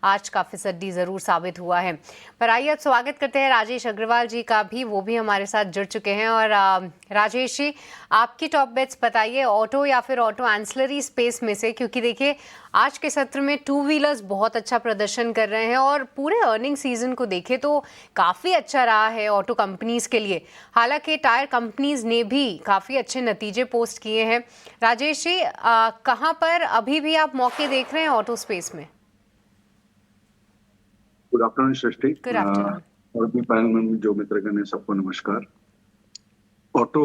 आज का फिसड्डी जरूर साबित हुआ है। पर आइए अब स्वागत करते हैं राजेश अग्रवाल जी का भी, वो भी हमारे साथ जुड़ चुके हैं। और राजेश जी, आपकी टॉप बेट्स बताइए ऑटो या फिर ऑटो एंसिलरी स्पेस में से, क्योंकि देखिए आज के सत्र में टू व्हीलर्स बहुत अच्छा प्रदर्शन कर रहे हैं और पूरे अर्निंग सीजन को देखें तो काफ़ी अच्छा रहा है ऑटो कंपनीज के लिए। हालांकि टायर कंपनीज ने भी काफ़ी अच्छे नतीजे पोस्ट किए हैं। राजेश जी, कहाँ पर अभी भी आप मौके देख रहे हैं ऑटो स्पेस में? गुड आफ्टरनून सृष्टि गुड आफ्टरनून। और भी पैनल में जो मित्रगण है सबको नमस्कार। ऑटो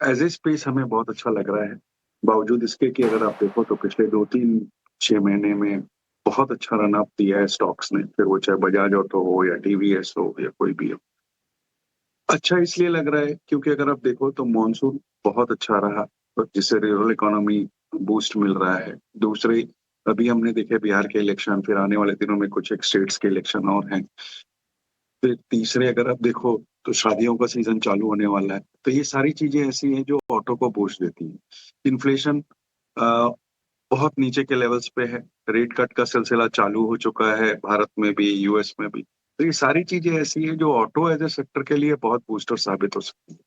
एज ए स्पेस हमें बहुत अच्छा लग रहा है, बावजूद इसके कि अगर आप देखो तो पिछले 2-3-6 महीने में बहुत अच्छा रन अप दिया है स्टॉक्स ने, फिर वो चाहे बजाज ऑटो हो या टीवीएस हो या कोई भी हो। अच्छा इसलिए लग रहा है क्योंकि अगर आप देखो तो मॉनसून बहुत अच्छा रहा, तो जिससे रूरल इकोनॉमी बूस्ट मिल रहा है। दूसरे, अभी हमने देखे बिहार के इलेक्शन, फिर आने वाले दिनों में कुछ एक स्टेट्स के इलेक्शन और हैं। फिर तीसरे, अगर आप देखो तो शादियों का सीजन चालू होने वाला है। तो ये सारी चीजें ऐसी हैं जो ऑटो को बूस्ट देती हैं। इन्फ्लेशन बहुत नीचे के लेवल्स पे है, रेट कट का सिलसिला चालू हो चुका है भारत में भी, यूएस में भी। तो ये सारी चीजें ऐसी हैं जो ऑटो एज ए सेक्टर के लिए बहुत बूस्टर साबित हो सकती है।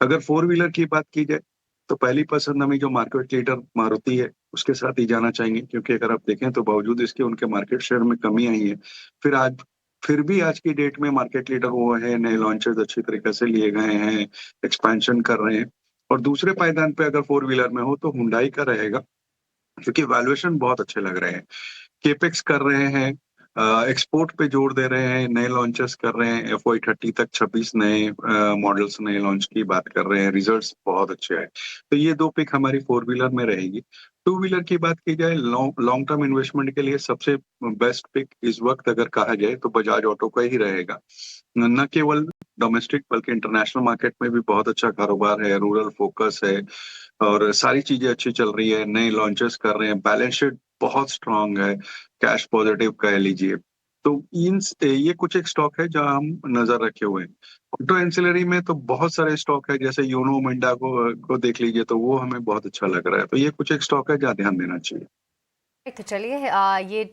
अगर फोर व्हीलर की बात की जाए तो पहली पसंद हमें जो मार्केट लीडर मारुति है उसके साथ ही जाना चाहेंगे, क्योंकि अगर आप देखें तो बावजूद इसके उनके मार्केट शेयर में कमी आई है। फिर आज फिर भी आज की डेट में मार्केट लीडर वो है, नए लॉन्चेस अच्छी तरीके से लिए गए हैं, एक्सपेंशन कर रहे हैं। और दूसरे पायदान पे अगर फोर व्हीलर में हो तो हुंडई का रहेगा, क्योंकि वैल्यूएशन बहुत अच्छे लग रहे हैं, केपेक्स कर रहे हैं, एक्सपोर्ट पे जोर दे रहे हैं, नए लॉन्चेस कर रहे हैं। FY30 तक 26 नए मॉडल्स नए लॉन्च की बात कर रहे हैं, रिजल्ट्स बहुत अच्छे आए। तो ये दो पिक हमारी फोर व्हीलर में रहेगी। टू व्हीलर की बात की जाए, लॉन्ग टर्म इन्वेस्टमेंट के लिए सबसे बेस्ट पिक इस वक्त अगर कहा जाए तो बजाज ऑटो का ही रहेगा। न केवल डोमेस्टिक बल्कि इंटरनेशनल मार्केट में भी बहुत अच्छा कारोबार है, रूरल फोकस है और सारी चीजें अच्छी चल रही है, नए लॉन्चेस कर रहे हैं, बैलेंस शीट बहुत स्ट्रांग है, कैश पॉजिटिव कह लीजिए। तो इन ये कुछ एक स्टॉक है जहां हम नजर रखे हुए हैं। ऑटो एंसिलरी में तो बहुत सारे स्टॉक है, जैसे यूनो मिंडा को देख लीजिए तो वो हमें बहुत अच्छा लग रहा है। तो ये कुछ एक स्टॉक है जहाँ ध्यान देना चाहिए। तो चलिए ये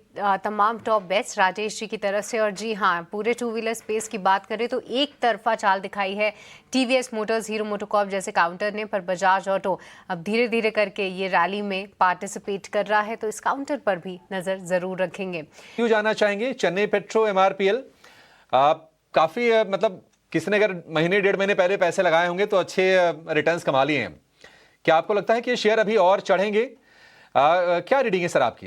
तमाम टॉप बेट्स राजेश जी की तरफ से। और जी हाँ, पूरे टू व्हीलर स्पेस की बात करें तो एक तरफा चाल दिखाई है टीवीएस मोटर्स, हीरो मोटोकॉर्प जैसे काउंटर ने, पर बजाज ऑटो अब धीरे धीरे करके ये रैली में पार्टिसिपेट कर रहा है, तो इस काउंटर पर भी नज़र ज़रूर रखेंगे। क्यों जाना चाहेंगे चेन्नई पेट्रो MRPL? काफ़ी मतलब किसी ने अगर महीने डेढ़ महीने पहले पैसे लगाए होंगे तो अच्छे रिटर्न्स कमा लिए हैं। क्या आपको लगता है कि ये शेयर अभी और चढ़ेंगे? क्या रीडिंग है सर आपकी?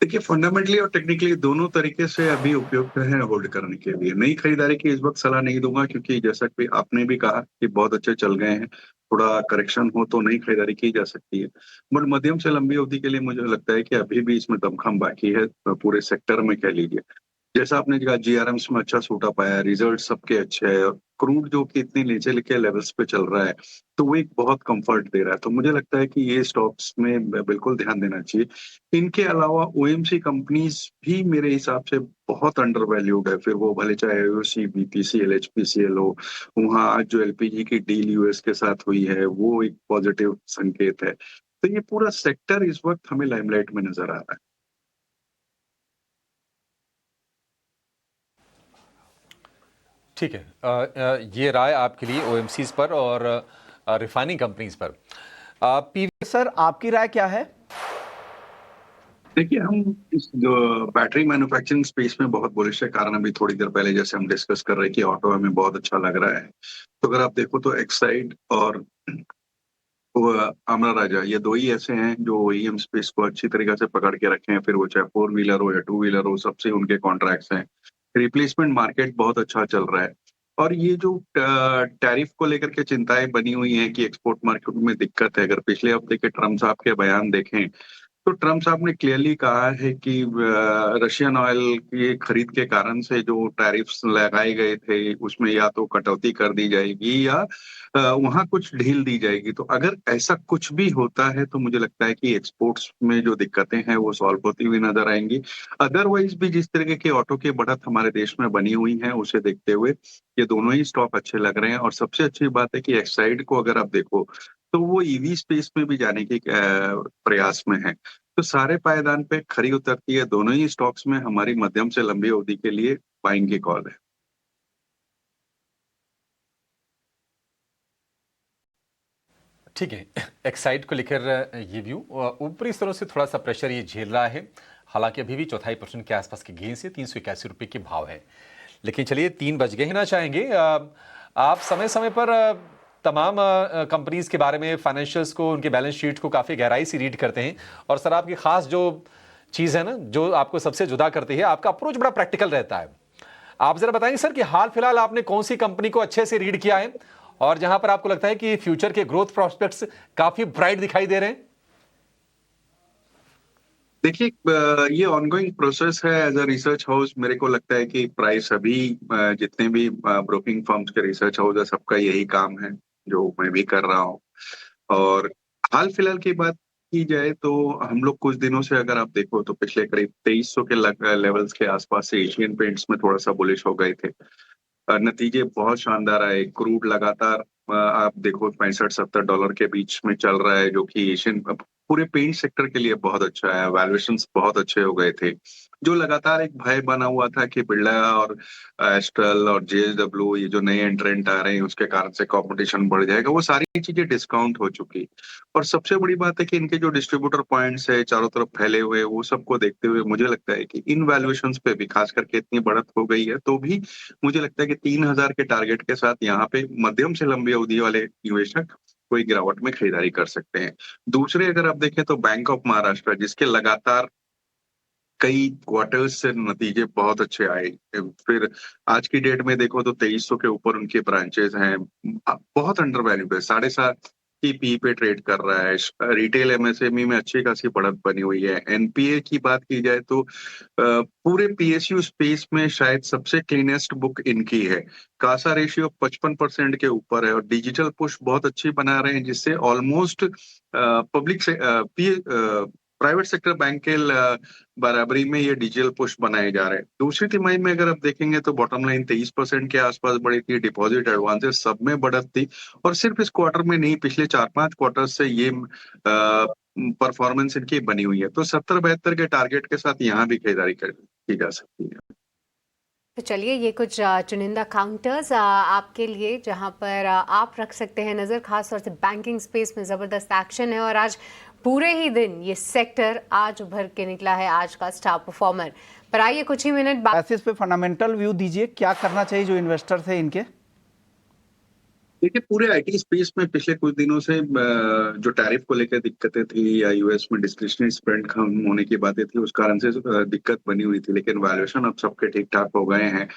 देखिए, फंडामेंटली और टेक्निकली दोनों तरीके से अभी उपयुक्त है होल्ड करने के लिए। नई खरीदारी की इस वक्त सलाह नहीं दूंगा, क्योंकि जैसा कि आपने भी कहा कि बहुत अच्छे चल गए हैं, थोड़ा करेक्शन हो तो नई खरीदारी की जा सकती है। बट मध्यम से लंबी अवधि के लिए मुझे लगता है कि अभी भी इसमें दमखम बाकी है, पूरे सेक्टर में कह लीजिए। जैसा आपने कहा, जीआरएम्स में अच्छा सूटा पाया, रिजल्ट सबके अच्छे हैं और क्रूड जो कि इतने नीचे के लेवल्स पे चल रहा है, तो वो एक बहुत कंफर्ट दे रहा है। तो मुझे लगता है कि ये स्टॉक्स में बिल्कुल ध्यान देना चाहिए। इनके अलावा ओएमसी कंपनीज भी मेरे हिसाब से बहुत अंडर वैल्यूड है, फिर वो भले चाहे आईओसी, बीपीसीएल, एचपीसीएल हो। वहाँ आज जो एलपीजी की डील यूएस के साथ हुई है वो एक पॉजिटिव संकेत है। तो ये पूरा सेक्टर इस वक्त हमें लाइमलाइट में नजर आ रहा है। ठीक है, ये राय आपके लिए OMCs पर और रिफाइनिंग कंपनीज पर। पीवी सर, आपकी राय क्या है? देखिए, हम इस जो बैटरी मैन्युफैक्चरिंग स्पेस में बहुत बुलिश है, कारण अभी थोड़ी देर पहले जैसे हम डिस्कस कर रहे हैं कि ऑटो हमें बहुत अच्छा लग रहा है। तो अगर आप देखो तो एक्साइड और वो आमरा राजा, ये दो ही ऐसे हैं जो ओईएम स्पेस को अच्छी तरीके से पकड़ के रखे हैं। फिर वो चाहे फोर व्हीलर हो या टू व्हीलर हो, सबसे उनके कॉन्ट्रैक्ट्स हैं। रिप्लेसमेंट मार्केट बहुत अच्छा चल रहा है। और ये जो टैरिफ को लेकर के चिंताएं बनी हुई हैं कि एक्सपोर्ट मार्केट में दिक्कत है, अगर पिछले हफ्ते के ट्रम्प साहब के बयान देखें तो ट्रम्प साहब ने क्लियरली कहा है कि रशियन ऑयल की खरीद के कारण से जो टैरिफ्स लगाए गए थे उसमें या तो कटौती कर दी जाएगी या वहां कुछ ढील दी जाएगी। तो अगर ऐसा कुछ भी होता है तो मुझे लगता है कि एक्सपोर्ट्स में जो दिक्कतें हैं वो सॉल्व होती हुई नजर आएंगी। अदरवाइज भी जिस तरीके की ऑटो की बढ़त हमारे देश में बनी हुई है उसे देखते हुए ये दोनों ही स्टॉक अच्छे लग रहे हैं। और सबसे अच्छी बात है कि एक्साइड को अगर आप देखो तो वो ईवी स्पेस में भी जाने के प्रयास में है। तो सारे पायदान पे खरी उतरती है। दोनों ही स्टॉक्स में हमारी मध्यम से लंबी अवधि के लिए बाइंग की कॉल है। ठीक है, एक्साइड को लेकर ये व्यू ऊपरी स्तरों से थोड़ा सा प्रेशर ये झेल रहा है। हालांकि अभी भी 0.25% के आसपास के गेन से 381 रुपये के भाव है। लेकिन चलिए 3 बज गए ना चाहेंगे आप समय समय पर तमाम कंपनीज के बारे में फाइनेंशियल्स को, उनके बैलेंस शीट को काफ़ी गहराई से रीड करते हैं। और सर आपकी खास जो चीज़ है ना, जो आपको सबसे जुदा करती है, आपका अप्रोच बड़ा प्रैक्टिकल रहता है। आप जरा बताएंगे सर कि हाल फिलहाल आपने कौन सी कंपनी को अच्छे से रीड किया है और जहां पर आपको लगता है कि फ्यूचर के ग्रोथ प्रोस्पेक्ट्स काफी ब्राइट दिखाई दे रहे हैं। देखिए, ये ऑनगोइंग प्रोसेस है। एज अ रिसर्च हाउस मेरे को लगता है कि प्राइस अभी जितने भी ब्रोकिंग फर्म्स के रिसर्च हाउस है, सबका यही काम है जो मैं भी कर रहा हूँ। और हाल फिलहाल की बात की जाए तो हम लोग कुछ दिनों से अगर आप देखो तो पिछले करीब 2300 के लेवल्स के आसपास से एशियन पेंट्स में थोड़ा सा बुलिश हो गए थे। नतीजे बहुत शानदार आए। क्रूड लगातार आप देखो $65-70 के बीच में चल रहा है, जो कि एशियन पूरे पेंट सेक्टर के लिए बहुत अच्छा है। वैल्यूएशंस बहुत अच्छे हो गए थे। जो लगातार एक भय बना हुआ था कि बिरला और एस्ट्रल और जेएसडब्ल्यू, ये जो नए एंट्रेंट आ रहे हैं उसके कारण से कंपटीशन बढ़ जाएगा, वो सारी चीजें डिस्काउंट हो चुकी। और सबसे बड़ी बात है कि इनके जो डिस्ट्रीब्यूटर पॉइंट्स है चारों तरफ फैले हुए, वो सबको देखते हुए मुझे लगता है कि इन वैल्यूएशंस पे भी खास करके इतनी बढ़त हो गई है, तो भी मुझे लगता है कि 3000 के टारगेट के साथ यहाँ पे मध्यम से लंबी अवधि वाले निवेशक कोई गिरावट में खरीदारी कर सकते हैं। दूसरे अगर आप देखें तो बैंक ऑफ महाराष्ट्र, जिसके लगातार कई क्वार्टर्स से नतीजे बहुत अच्छे आए। फिर आज की डेट में देखो तो 2300 के ऊपर उनके ब्रांचेस हैं। बहुत अंडर वैल्यू है, 7.5 की पी पे ट्रेड कर रहा है। रिटेल एमएसएमई में अच्छी खासी बढ़त बनी हुई है। एनपीए की बात की जाए तो पूरे पीएसयू स्पेस में शायद सबसे क्लीनेस्ट बुक इनकी है। कासा रेशियो 55% के ऊपर है और डिजिटल पुश बहुत अच्छी बना रहे हैं, जिससे ऑलमोस्ट पब्लिक से प्राइवेट सेक्टर बैंक के बराबरी में ये डिजिटल पुश बनाए जा रहे हैं। दूसरी तिमाही में अगर आप देखेंगे तो बॉटम लाइन 23% के आसपास बढ़ी थी। डिपॉजिट एडवांसेस सब में बढ़त थी और सिर्फ इस क्वार्टर में नहीं, पिछले 4-5 क्वार्टर से ये परफॉर्मेंस इनकी बनी हुई है। तो 70-72 के टारगेट के साथ यहाँ भी खरीदारी की जा सकती है। तो चलिए ये कुछ चुनिंदा काउंटर्स आपके लिए जहां पर आप रख सकते हैं नज़र। खास तौर से बैंकिंग स्पेस में ज़बरदस्त एक्शन है और आज पूरे ही दिन ये सेक्टर आज उभर के निकला है, आज का स्टार परफॉर्मर। पर आइए कुछ ही मिनट बाद एसिस पे फंडामेंटल व्यू दीजिए, क्या करना चाहिए जो इन्वेस्टर्स है इनके। देखिए, पूरे आईटी स्पेस में पिछले कुछ दिनों से जो टैरिफ को लेकर दिक्कतें थी या यूएस में डिस्क्रिशनरी स्पेंड कम होने की बातें थी, उस कारण से दिक्कत बनी हुई थी। लेकिन वैल्यूएशन अब सबके ठीक ठाक हो गए हैं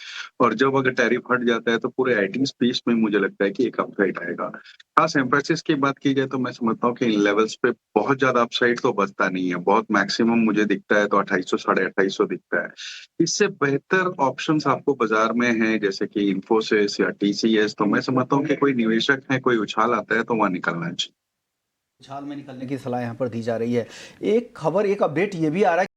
और जब अगर टैरिफ हट जाता है तो पूरे आईटी स्पेस में मुझे लगता है कि एक अपसाइड आएगा। खास एम्फेसिस की बात की जाए तो मैं समझता हूँ कि इन लेवल्स पे बहुत ज्यादा अपसाइड तो बचता नहीं है। बहुत मैक्सिमम मुझे दिखता है तो 2800 2850 दिखता है। इससे बेहतर ऑप्शंस आपको बाजार में हैं, जैसे कि इंफोसिस या टीसीएस। तो मैं समझता हूँ कि कोई निवेशक है, कोई उछाल आता है तो वहां निकलना चाहिए। उछाल में निकलने की सलाह यहाँ पर दी जा रही है। एक खबर, एक अपडेट ये भी आ रहा है